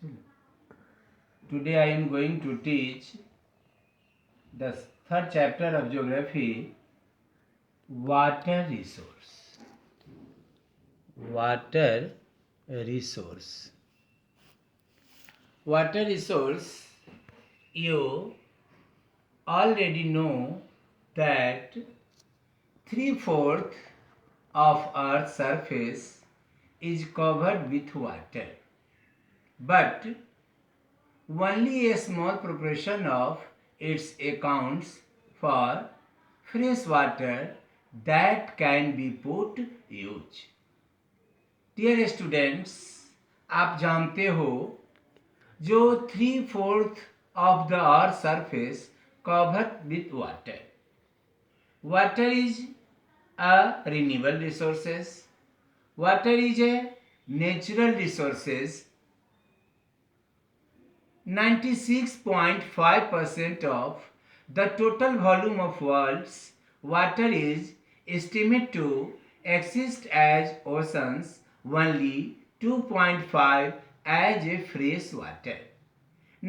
Today I am going to teach the third chapter of geography, water resource. Water resource. Water resource, you already know that 3/4 of Earth's surface is covered with water, but only a small proportion of its accounts for fresh water that can be put use. Dear students, आप जानते हो जो 3/4 of the earth surface covered with water. Water is a renewable resources. Water is a natural resources. 96.5% of the total volume of world's water is estimated to exist as oceans, only 2.5 as a fresh water.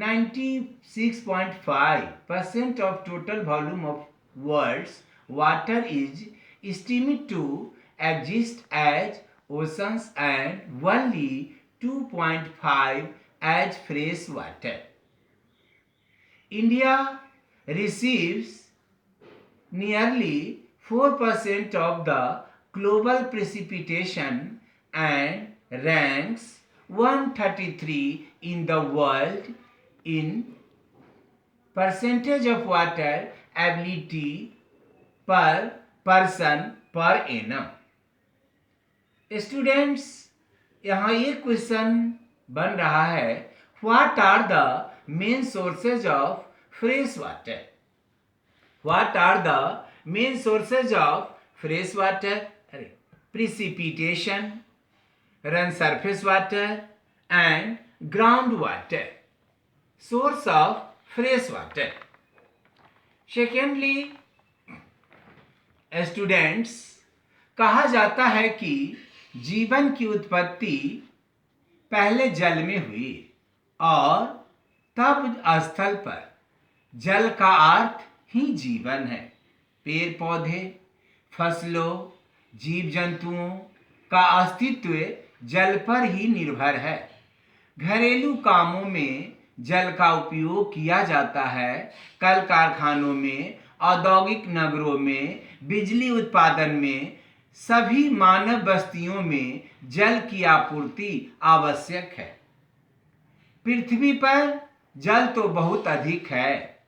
96.5% of total volume of world's water is estimated to exist as oceans and only 2.5 as fresh water. India receives nearly 4% of the global precipitation and ranks 133 in the world in percentage of water availability per person per annum. Students, यहाँ एक question बन रहा है, what are the main sources of fresh water? What are the main sources of fresh water? Precipitation, run surface water and ground water. Source of fresh water. Secondly students, कहा जाता है कि जीवन की उत्पत्ति पहले जल में हुई और तब स्थल पर. जल का अर्थ ही जीवन है. पेड़ पौधे, फसलों, जीव जंतुओं का अस्तित्व जल पर ही निर्भर है. घरेलू कामों में जल का उपयोग किया जाता है. कल कारखानों में, औद्योगिक नगरों में, बिजली उत्पादन में, सभी मानव बस्तियों में जल की आपूर्ति आवश्यक है. पृथ्वी पर जल तो बहुत अधिक है.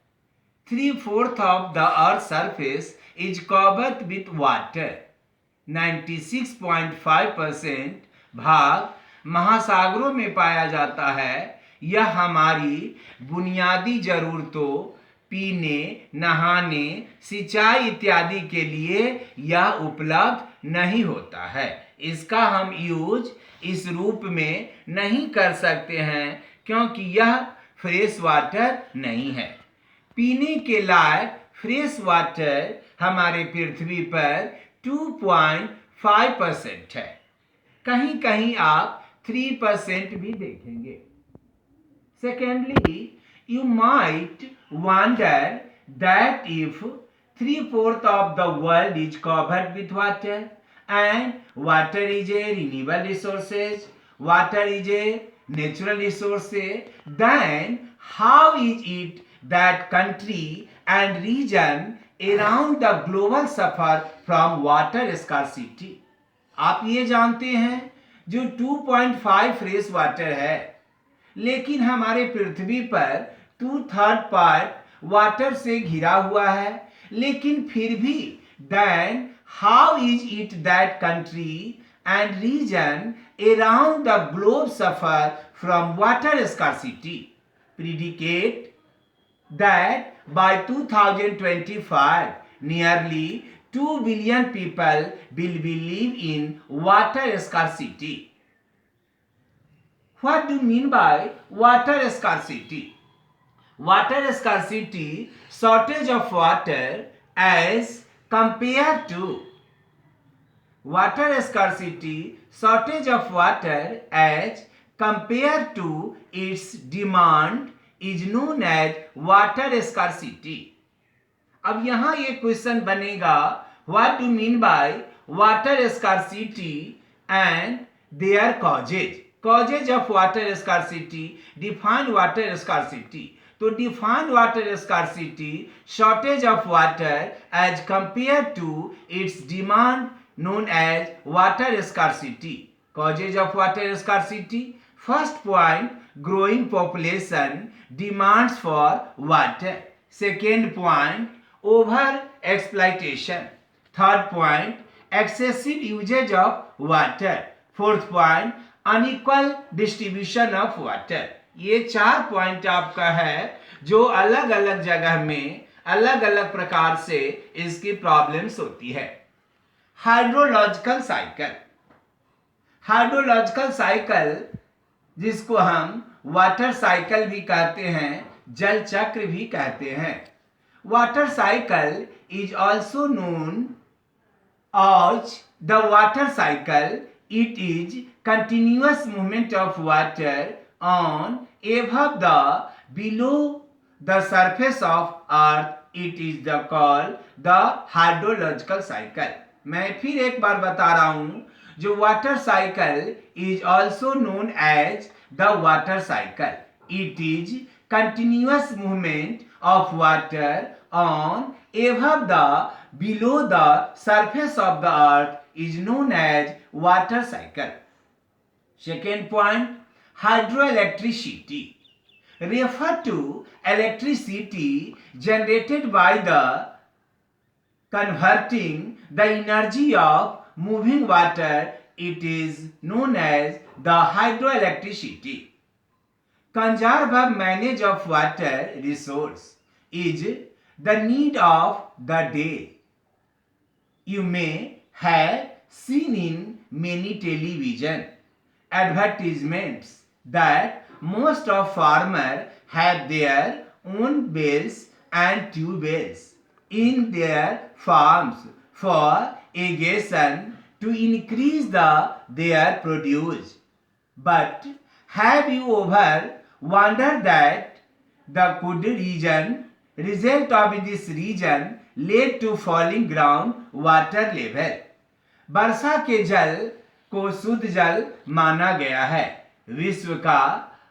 3/4 of the earth's surface is covered with water. 96.5% भाग महासागरों में पाया जाता है. यह हमारी बुनियादी जरूरतों, पीने, नहाने, सिंचाई इत्यादि के लिए यह उपलब्ध नहीं होता है. इसका हम यूज इस रूप में नहीं कर सकते हैं क्योंकि यह फ्रेश वाटर नहीं है. पीने के लायक फ्रेश वाटर हमारे पृथ्वी पर 2.5% है. कहीं कहीं आप 3% भी देखेंगे. Secondly, you might wonder that if 3/4 of the world is covered with water and water is a renewable resources, water is a natural resource, then how is it that country and region around the global suffer from water scarcity? आप ये जानते हैं जो 2.5 fresh water है, लेकिन हमारे पृथ्वी पर 2/3 part water से घिरा हुआ है, लेकिन फिर भी then how is it that country and region around the globe suffer from water scarcity? Predicate that by 2025 nearly 2 billion people will live in water scarcity. What do you mean by water scarcity? Water scarcity, shortage of water as compared to. Water scarcity, shortage of water as compared to its demand is known as water scarcity. अब यहाँ ये question बनेगा, what do you mean by water scarcity and their causes? Causes of water scarcity, define water scarcity. तो define water scarcity, shortage of water as compared to its demand known as water scarcity. Causes of water scarcity. First point, growing population demands for water. Second point, over exploitation. Third point, excessive usage of water. Fourth point, unequal distribution of water. ये 4 point आपका है जो अलग अलग जगह में अलग अलग प्रकार से इसकी प्रॉब्लम्स होती है. Hydrological cycle. हाइड्रोलॉजिकल साइकिल जिसको हम वाटर साइकिल भी कहते हैं, जल चक्र भी कहते हैं. Water cycle is also known as the water cycle. It is continuous movement of water on above the below the surface of earth. It is the called the hydrological cycle. मैं फिर एक बार बता रहा हूं, जो water cycle is also known as the water cycle. It is continuous movement of water on above the below the surface of the earth is known as water cycle. Second point, hydroelectricity refer to electricity generated by the converting the energy of moving water. It is known as the hydroelectricity. Conserve or manage of water resource is the need of the day. You may have seen in many television advertisements that most of farmers have their own wells and tube wells in their farms for irrigation to increase their produce. But have you ever wondered that the good result of this region led to falling ground water level? वर्षा के जल को शुद्ध जल माना गया है. विश्व का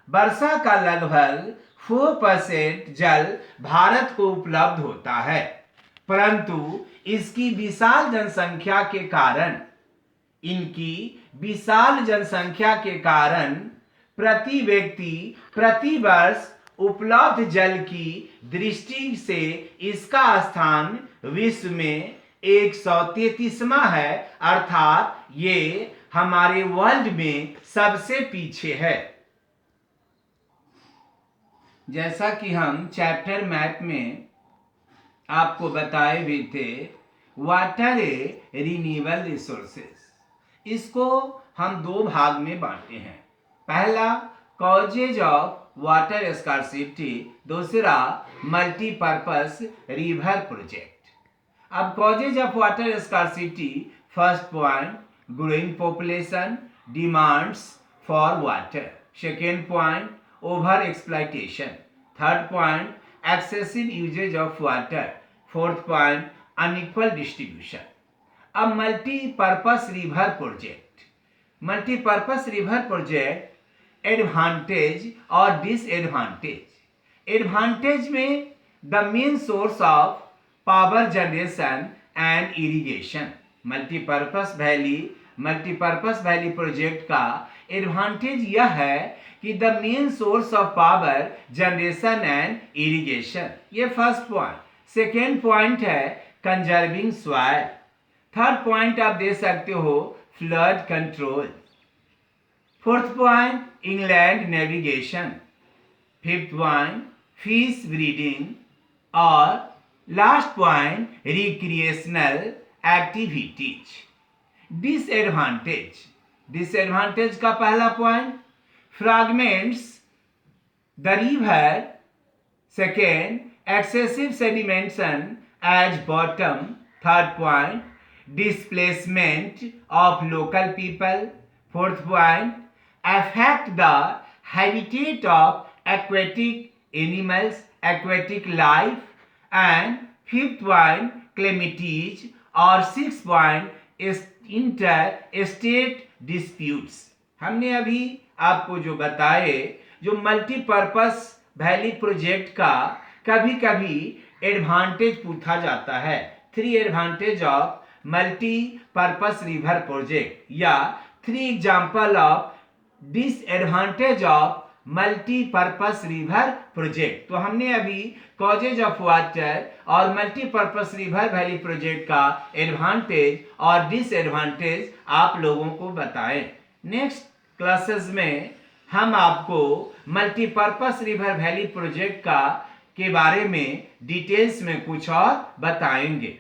वर्षा का लगभग 4% जल भारत को उपलब्ध होता है, परंतु इसकी विशाल जनसंख्या के कारण प्रति व्यक्ति प्रति वर्ष उपलब्ध जल की दृष्टि से इसका स्थान विश्व में 133वां है, अर्थात ये हमारे वर्ल्ड में सबसे पीछे है. जैसा कि हम चैप्टर मैप में आपको बताए भी थे, वाटर ए रिन्यूएबल रिसोर्सेस, इसको हम 2 भाग में बांटे हैं. पहला कॉजेज ऑफ वाटर स्कार्सिटी, दूसरा मल्टीपर्पस रिवर प्रोजेक्ट. अब causes of water scarcity, first point growing population demands for water. Second point over exploitation. Third point excessive usage of water. Fourth point unequal distribution. अब multipurpose river project. Multipurpose river project advantage और disadvantage. Advantage में the main source of power generation and irrigation. Multipurpose valley project का advantage यह है कि the main source of power generation and irrigation. ये first point. Second point है conserving soil. Third point आप दे सकते हो flood control. Fourth point inland navigation. Fifth point fish breeding. और last point recreational activities. Disadvantage का पहला point fragments the river. Second excessive sedimentation as bottom. Third point displacement of local people. Fourth point affect the habitat of aquatic animals, aquatic life, and fifth point calamities, और 6 point interstate disputes. हमने अभी आपको जो बताए, जो multipurpose valley project का कभी कभी एडवांटेज पूछा जाता है. 3 advantage of multipurpose river project या 3 example of disadvantage of multipurpose river project. तो हमने अभी कॉजेज ऑफ वाटर और मल्टीपर्पस रिवर वैली प्रोजेक्ट का एडवांटेज और डिसएडवांटेज आप लोगों को बताएं. नेक्स्ट क्लासेस में हम आपको मल्टीपर्पस रिवर वैली प्रोजेक्ट के बारे में डिटेल्स में कुछ और बताएंगे.